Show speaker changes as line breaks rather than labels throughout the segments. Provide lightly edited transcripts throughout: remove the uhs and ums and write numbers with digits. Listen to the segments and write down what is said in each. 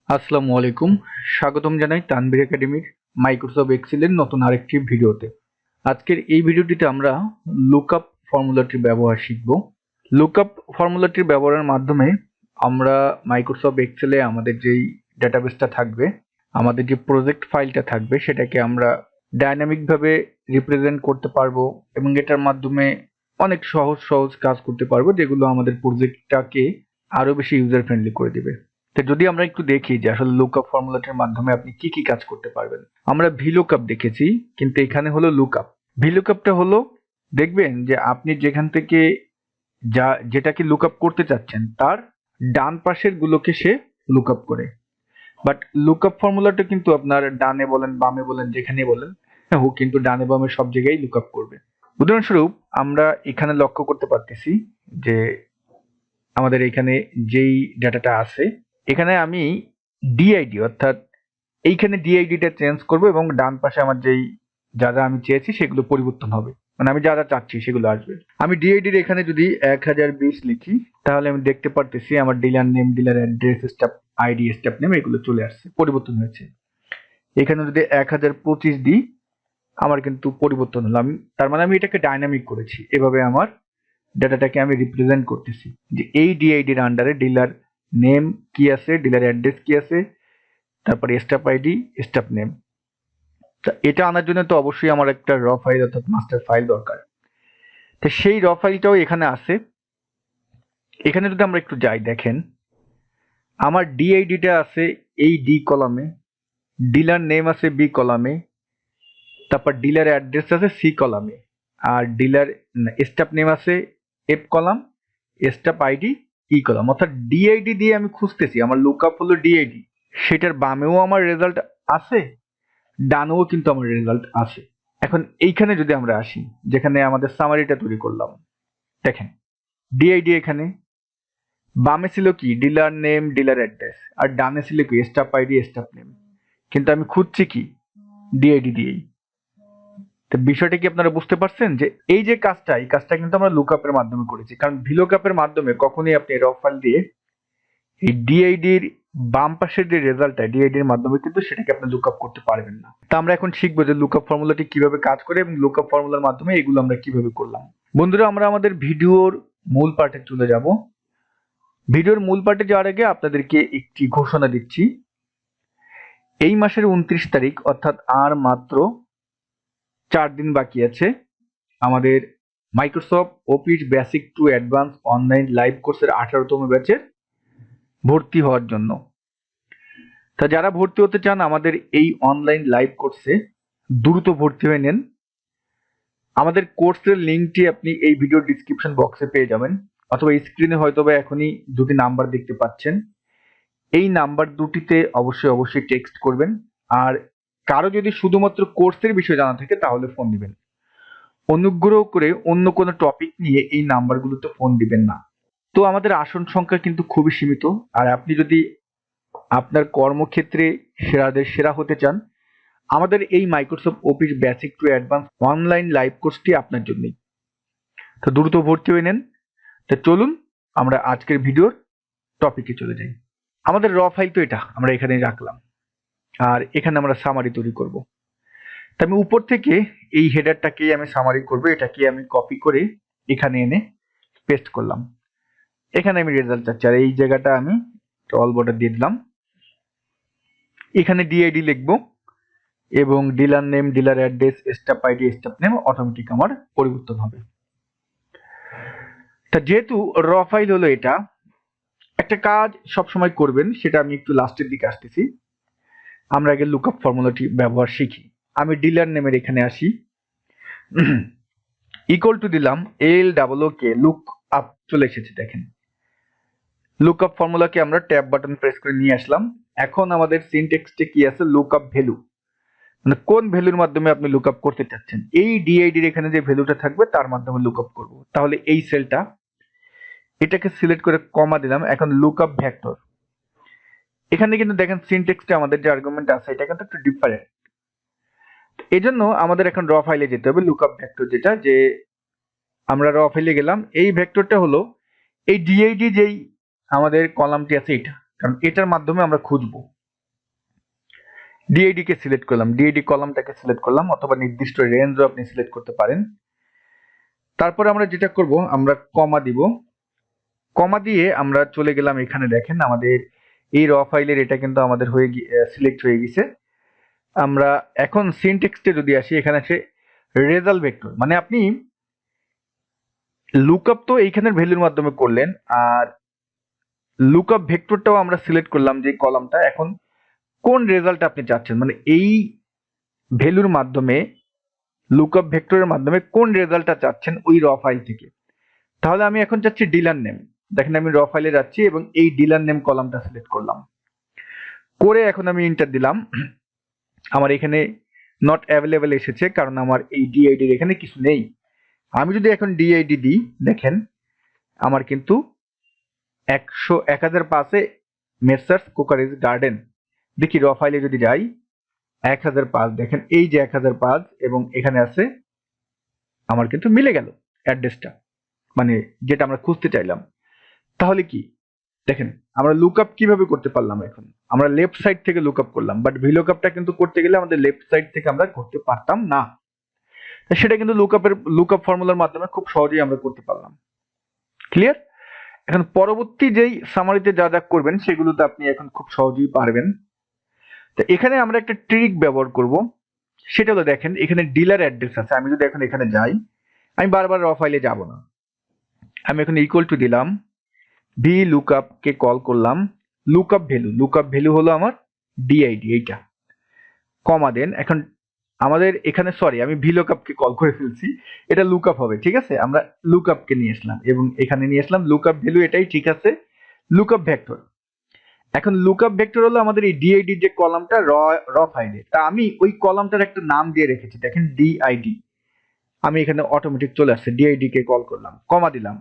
আসসালামু আলাইকুম। স্বাগতম জানাই তানভীর একাডেমির মাইক্রোসফট এক্সেলের নতুন আরেকটি ভিডিওতে। আজকের এই ভিডিওটিতে আমরা লুকআপ ফর্মুলাটির ব্যবহার শিখব। লুকআপ ফর্মুলাটির ব্যবহারের মাধ্যমে আমরা মাইক্রোসফট এক্সেলে আমাদের যেই ডেটাবেসটা থাকবে, আমাদের যে প্রজেক্ট ফাইলটা থাকবে, সেটাকে আমরা ডাইনামিকভাবে রিপ্রেজেন্ট করতে পারবো এবং এটার মাধ্যমে অনেক সহজ সহজ কাজ করতে পারবো, যেগুলো আমাদের প্রজেক্টটাকে আরো বেশি ইউজার ফ্রেন্ডলি করে দিবে। তো যদি আমরা একটু দেখি যে আসলে লুকআপ ফর্মুলাটির মাধ্যমে আপনি কি কি কাজ করতে পারবেন। আমরা ভিলুকআপ দেখেছি, কিন্তু এখানে হলো লুকআপ। ভিলুকআপটা হলো, দেখবেন যে আপনি যেখান থেকে যেটাকে লুকআপ করতে চাচ্ছেন তার ডান পাশের গুলোকে সে লুকআপ করে। বাট লুকআপ ফর্মুলাটা কিন্তু আপনার ডানে বলেন বামে বলেন যেখানে বলেন, ও কিন্তু ডানে বামে সব জায়গায় লুকআপ করবে। উদাহরণস্বরূপ আমরা এখানে লক্ষ্য করতে পারতেছি যে আমাদের এখানে যেই ডাটাটা আছে, এখানে আমি ডিআইডি অর্থাৎ এইখানে ডিআইডিটা চেঞ্জ করব এবং ডান পাশে আমার যেই যা যা আমি চেয়েছি সেগুলো পরিবর্তন হবে, মানে আমি যা যা চাচ্ছি সেগুলো আসবে। আমি ডিআইডির এখানে যদি 1020 লিখি, তাহলে আমি দেখতে পারতেছি আমার dealer name, dealer address, staff ID, staff name এগুলো চলে আসছে, পরিবর্তন হয়েছে। এখানে যদি 1025 দিই, আমার কিন্তু পরিবর্তন হলো। তার মানে আমি এটাকে ডাইনামিক করেছি। এভাবে আমার ডাটাটাকে আমি রিপ্রেজেন্ট করতেছি যে এই ডিআইডির আন্ডারে ডিলার নেম কি আছে, ডিলার অ্যাড্রেস কি আছে, তারপরে স্টাফ আইডি, স্টাফ নেম। এটা আনার জন্য তো অবশ্যই আমার একটা র ফাইল অর্থাৎ মাস্টার ফাইল দরকার। তো সেই র ফাইলটাও এখানে আছে। এখানে যদি আমরা একটু যাই, দেখেন আমার ডিআইডিটা আছে এই ডি কলামে, ডিলার নেম আছে বি কলামে, তারপর ডিলার অ্যাড্রেস আছে সি কলামে, আর ডিলার স্টাফ নেম আছে F column, staff ID E column. অর্থাৎ ডিআইডি দিয়ে আমি খুঁজতেছি, আমার লুকআপ হলো ডিআইডি, সেটার বামেও আমার রেজাল্ট আছে, ডানেও কিন্তু আমার রেজাল্ট আছে। এখন এইখানে যদি আমরা আসি, যেখানে আমাদের সামারিটা তৈরি করলাম, দেখেন ডিআইডি এখানে বামে ছিল কি ডিলার নেম, ডিলার অ্যাড্রেস, আর ডানে ছিল কি স্টাফ আইডি, স্টাফ নেম। কিন্তু আমি খুঁজছি কি ডিআইডি দিয়েই। তো বিষয়টা কি আপনারা বুঝতে পারছেন যে এই যে কাজটা, এই কাজটা কিন্তু আমরা লুকআপের মাধ্যমে করেছি। কারণ ভিলুকআপের মাধ্যমে কখনোই আপনি র ফাইল দিয়ে এই ডিআইডির বাম পাশের যে রেজাল্টটা ডিআইডির মাধ্যমে কিন্তু সেটাকে আপনি লুকআপ করতে পারবেন না। তা আমরা এখন শিখবো যে লুকআপ ফর্মুলাটি কিভাবে কাজ করে এবং লুকআপ ফর্মুলার মাধ্যমে এগুলো আমরা কিভাবে করলাম। বন্ধুরা, আমরা আমাদের ভিডিওর মূল পার্টে চলে যাব। ভিডিওর মূল পার্টে যাওয়ার আগে আপনাদেরকে একটি ঘোষণা দিচ্ছি। এই মাসের 29 তারিখ অর্থাৎ আর মাত্র 4 দিন বাকি আছে আমাদের Microsoft office basic to advance online live কোর্সের 18তম ব্যাচের ভর্তি হওয়ার জন্য। তা যারা ভর্তি হতে চান আমাদের এই অনলাইন লাইভ কোর্সে, দ্রুত ভর্তি হয়ে নেন। আমাদের কোর্সের লিঙ্কটি আপনি এই ভিডিও ডিসক্রিপশন বক্সে পেয়ে যাবেন, অথবা স্ক্রিনে হয়তো বা এখনই দুটি নাম্বার দেখতে পাচ্ছেন। এই নাম্বার দুটিতে অবশ্যই টেক্সট করবেন। আর কারো যদি শুধুমাত্র কোর্সের বিষয় জানা থাকে তাহলে ফোন দিবেন। অনুগ্রহ করে অন্য কোনো টপিক নিয়ে এই নাম্বারগুলোতে ফোন দিবেন না। তো আমাদের আসন সংখ্যা কিন্তু খুবই সীমিত, আর আপনি যদি আপনার কর্মক্ষেত্রে সেরাদের সেরা হতে চান, আমাদের এই Microsoft office basic to advance online live কোর্সটি আপনার জন্যই। তো দ্রুত ভর্তি হয়ে নেন। তো চলুন আমরা আজকের ভিডিওর টপিকে চলে যাই। আমাদের র ফাইল তো এটা আমরা এখানে রাখলাম, আর এখানে আমরা সামারি তৈরি করব। তা আমি উপর থেকে এই হেডারটাকেই আমি সামারি করব, এটাকে আমি কপি করে এখানে এনে পেস্ট করলাম। এখানে আমি রেজাল্ট চাচ্ছি, আর এই জায়গাটা আমি অল বর্ডার দিয়ে দিলাম। এখানে ডিআইডি লিখবো এবং dealer name, dealer address, staff ID, staff name automatic আমার পরিবর্তন হবে। তা যেহেতু র ফাইল হলো এটা, একটা কাজ সবসময় করবেন, সেটা আমি একটু লাস্টের দিকে আসতেছি। আমরা আগে লুকআপ ফর্মুলাটি ব্যবহার শিখি। আমি ডিলার নেমের এখানে আসি, ইকুয়াল টু দিলাম LOOK, লুক আপ চলে এসেছে। দেখেন লুকআপ ফর্মুলাকে আমরা ট্যাব বাটন প্রেস করে নিয়ে আসলাম। এখন আমাদের সিনট্যাক্সে কি আছে, লুকআপ ভ্যালু, মানে কোন ভ্যালুর মাধ্যমে আপনি লুকআপ করতে চাচ্ছেন। এই ডিআইডির এখানে যে ভ্যালুটা থাকবে তার মাধ্যমে লুকআপ করব। তাহলে এই সেলটা, এটাকে সিলেক্ট করে কমা দিলাম। এখন লুকআপ ভেক্টর, এখানে কিন্তু দেখেন সিনট্যাক্সটা আমাদের যে আর্গুমেন্ট আছে এটা কিন্তু একটু ডিফারেন্ট। এজন্য আমাদের এখন র ফাইলে যেতে হবে। লুকআপ ভেক্টর যেটা, যে আমরা র ফাইলে গেলাম, এই ভেক্টরটা হলো এই ডিআইডি যেই আমাদের কলামটি আছে এটা, কারণ এটার মাধ্যমে আমরা খুঁজবো। ডিআইডি কে সিলেক্ট করলাম, ডিআইডি কলামটাকে সিলেক্ট করলাম, অথবা নির্দিষ্ট রেঞ্জও আপনি সিলেক্ট করতে পারেন। তারপরে আমরা যেটা করব, আমরা কমা দিব। কমা দিয়ে আমরা চলে গেলাম এখানে, দেখেন আমাদের এই র ফাইলের এটা কিন্তু আমাদের হয়ে সিলেক্ট হয়ে গেছে। আমরা এখন সিনট্যাক্সে যদি আসি, এখানে আছে রেজাল্ট ভেক্টর, মানে আপনি লুকআপ তো এইখানের ভ্যালুর মাধ্যমে করলেন, আর লুকআপ ভেক্টরটাও আমরা সিলেক্ট করলাম যে কলামটা। এখন কোন রেজাল্ট আপনি চাচ্ছেন, মানে এই ভ্যালুর মাধ্যমে, লুকআপ ভেক্টরের মাধ্যমে কোন রেজাল্টটা চাচ্ছেন ওই র ফাইল থেকে। তাহলে আমি এখন চাচ্ছি ডিলার নেম। দেখেন আমি র ফাইলে যাচ্ছি এবং এই ডিলার নেম কলামটা সিলেক্ট করলাম, করে এখন আমি এন্টার দিলাম। আমার এখানে নট অ্যাভেলেবল এসেছে, কারণ আমার এই ডিআইডির এখানে কিছু নেই। আমি যদি এখন ডিআইডি দিই, দেখেন আমার কিন্তু 1005-এ মেসার্স কুকারিজ গার্ডেন। দেখি র ফাইলে যদি যাই, 1005, দেখেন এই যে 1005 এবং এখানে আছে, আমার কিন্তু মিলে গেল অ্যাড্রেসটা, মানে যেটা আমরা খুঁজতে চাইলাম। তাহলে কি দেখেন আমরা লুকআপ কিভাবে করতে পারলাম। এখন আমরা লেফট সাইড থেকে লুকআপ করলাম, বাট ভিলুকআপটা কিন্তু করতে গেলে আমাদের লেফট সাইড থেকে আমরা করতে পারতাম না। সেটা কিন্তু লুকআপ ফর্মুলার মাধ্যমে খুব সহজেই আমরা করতে পারলাম। ক্লিয়ার? এখন পরবর্তী যেই সামারিতে যা যা করবেন সেগুলোতে আপনি এখন খুব সহজেই পারবেন। তো এখানে আমরা একটা ট্রিক ব্যবহার করব, সেটা হলো দেখেন এখানে ডিলার অ্যাড্রেস আছে। আমি যদি এখন এখানে যাই, আমি বারবার র ফাইলে যাব না, আমি এখন ইকুয়াল টু দিলাম, ভি লুকআপ কে কল করলাম, লুকআপ ভ্যালু হলো আমার ডিআইডি এইটা, কমা দেন। এখন আমাদের এখানে সরি আমি ভি লুকআপ কে কল করে ফেলছি, এটা লুকআপ হবে, ঠিক আছে। আমরা লুকআপ কে নিয়ে আসলাম এবং এখানে নিয়ে আসলাম লুকআপ ভ্যালু, এটাই ঠিক আছে, লুকআপ ভেক্টর। এখন লুকআপ ভেক্টর হলো আমাদের এই ডিআইডি যে কলামটা র ফাইলে, তা আমি ওই কলামটার একটা নাম দিয়ে রেখেছি, দেখেন ডিআইডি। আমি এখানে অটোমেটিক চলে আসছে, ডিআইডি কে কল করলাম, কমা দিলাম।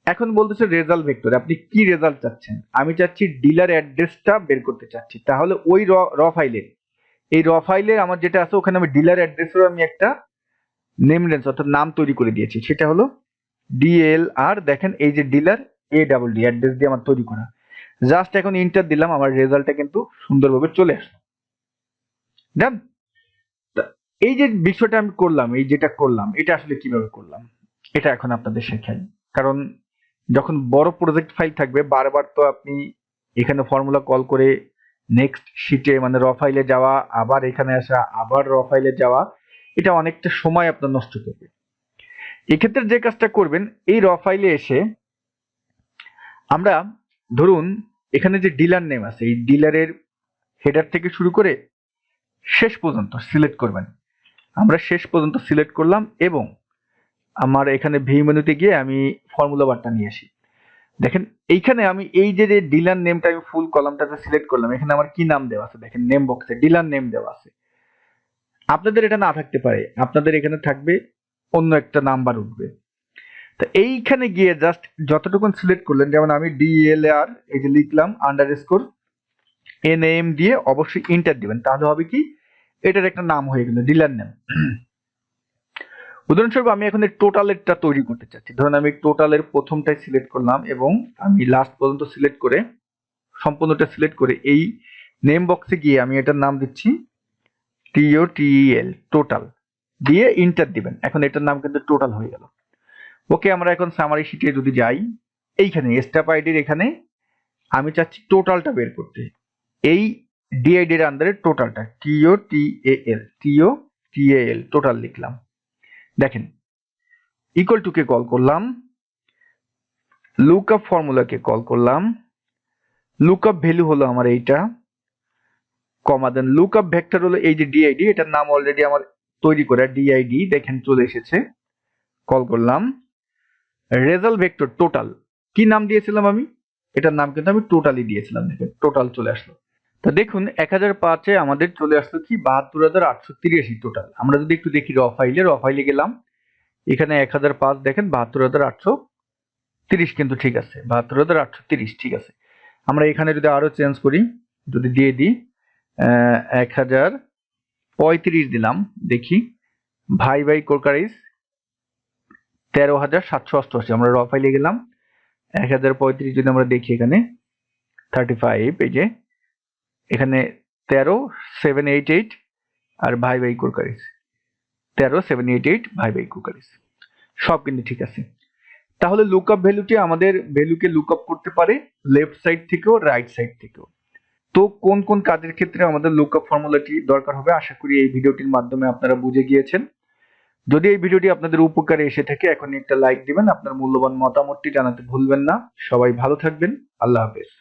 এখন বলতেছে রেজাল্ট ভেক্টর, আপনি কি রেজাল্ট চাচ্ছেন। আমি চাচ্ছি ডিলার অ্যাড্রেসটা বের করতে চাচ্ছি। তাহলে ওই র ফাইলে, এই র ফাইলে আমার যেটা আছে ওখানে আমি ডিলার অ্যাড্রেসের আমি একটা নেম রেঞ্জ অর্থাৎ নাম তৈরি করে দিয়েছি, সেটা হলো ডিএলআর। দেখেন এই যে ডিলার ADD অ্যাড্রেস দিয়ে আমার তৈরি করা। জাস্ট এখন এন্টার দিলাম, আমার রেজাল্টটা কিন্তু সুন্দরভাবে চলে আসলো। ডান। এই যে বিষয়টা আমি করলাম, এই যেটা করলাম, এটা আসলে কিভাবে করলাম এটা এখন আপনাদের শেখাই। কারণ যখন বড় প্রজেক্ট ফাইল থাকবে, বারবার তো আপনি এখানে ফর্মুলা কল করে নেক্সট শিটে মানে র ফাইলে যাওয়া, আবার এখানে আসা, আবার র ফাইলে যাওয়া, এটা অনেকটা সময় আপনার নষ্ট করবে। এক্ষেত্রে যে কাজটা করবেন, এই র ফাইলে এসে আমরা ধরুন এখানে যে ডিলার নেম আছে, এই ডিলারের হেডার থেকে শুরু করে শেষ পর্যন্ত সিলেক্ট করবেন। আমরা শেষ পর্যন্ত সিলেক্ট করলাম এবং আমার এখানে ভিউ মেনুতে গিয়ে আমি ফর্মুলা বারটা নিয়ে আসি। দেখেন এইখানে আমি এই যে ডিলার নেমটা আমি ফুল কলামটাতে সিলেক্ট করলাম, এখানে আমার কি নাম দেওয়া আছে, দেখেন নেম বক্সে ডিলার নেম দেওয়া আছে। আপনাদের এটা না থাকতে পারে, আপনাদের এখানে থাকবে অন্য একটা নাম্বার উঠবে। তো এইখানে গিয়ে জাস্ট যতটুকু সিলেক্ট করলেন, যেমন আমি ডিএলআর এই যে লিখলাম আন্ডারস্কোর এনএম দিয়ে অবশ্যই এন্টার দিবেন, তাহলে হবে কি এটার একটা নাম হয়ে গেল ডিলার নেম। উদাহরণস্বরূপ আমি এখন টোটালেরটা তৈরি করতে চাচ্ছি, ধরুন আমি টোটালের প্রথমটাই সিলেক্ট করলাম এবং আমি লাস্ট পর্যন্ত সিলেক্ট করে সম্পূর্ণটা সিলেক্ট করে এই নেম বক্সে গিয়ে আমি এটার নাম দিচ্ছি TOTAL টোটাল দিয়ে এন্টার দিবেন। এখন এটার নাম কিন্তু টোটাল হয়ে গেল। ওকে, আমরা এখন সামারি শিটে যদি যাই, এইখানে স্টেপ আইডির এখানে আমি চাচ্ছি টোটালটা বের করতে, এই ডিআইডি এর আন্ডারে টোটালটা TOTAL টোটাল লিখলাম। দেখেন ইকুয়াল টু কে কল করলাম, লুকআপ ফর্মুলাকে কল করলাম, লুকআপ ভ্যালু হলো আমার এইটা, কমা দেন লুকআপ ভেক্টর হলো এই যে ডিআইডি, এটার নাম অলরেডি আমার তৈরি করা ডিআইডি, দেখেন চলে এসেছে, কল করলাম। রেজাল্ট ভেক্টর টোটাল, কি নাম দিয়েছিলাম আমি, এটার নাম কিন্তু আমি টোটালি দিয়েছিলাম, দেখেন টোটাল চলে আসলো। তো দেখুন 1005-এ আমাদের চলে আসলো কি 72,883 টোটাল। আমরা যদি একটু দেখি র ফাইলে গেলাম, এখানে 1005 দেখেন 72,830 কিন্তু ঠিক আছে, 72,830 ঠিক আছে। আমরা এখানে যদি আরো চেঞ্জ করি, যদি দিয়ে দিই 1035 দিলাম, দেখি ভাই কোকারিজ 13,788। আমরা র ফাইলে গেলাম, 1035 যদি আমরা দেখি এখানে 35, এই যে এখানে 13 788 আর ভাই ভাই কুরকারিস 13 788 ভাই ভাই কুরকারিস সব কিন্তু ঠিক আছে। তাহলে লুকআপ ভ্যালুটি আমাদের ভ্যালুকে লুকআপ করতে পারে লেফট সাইড থেকেও রাইট সাইড থেকেও। তো কোন কোন কাজের ক্ষেত্রে আমাদের লুকআপ ফর্মুলাটি দরকার হবে আশা করি এই ভিডিওটির মাধ্যমে আপনারা বুঝে গিয়েছেন। যদি এই ভিডিওটি আপনাদের উপকারে এসে থাকে এখনই একটা লাইক দিবেন, আপনার মূল্যবান মতামতটি জানাতে ভুলবেন না। সবাই ভালো থাকবেন, আল্লাহ হাফেজ।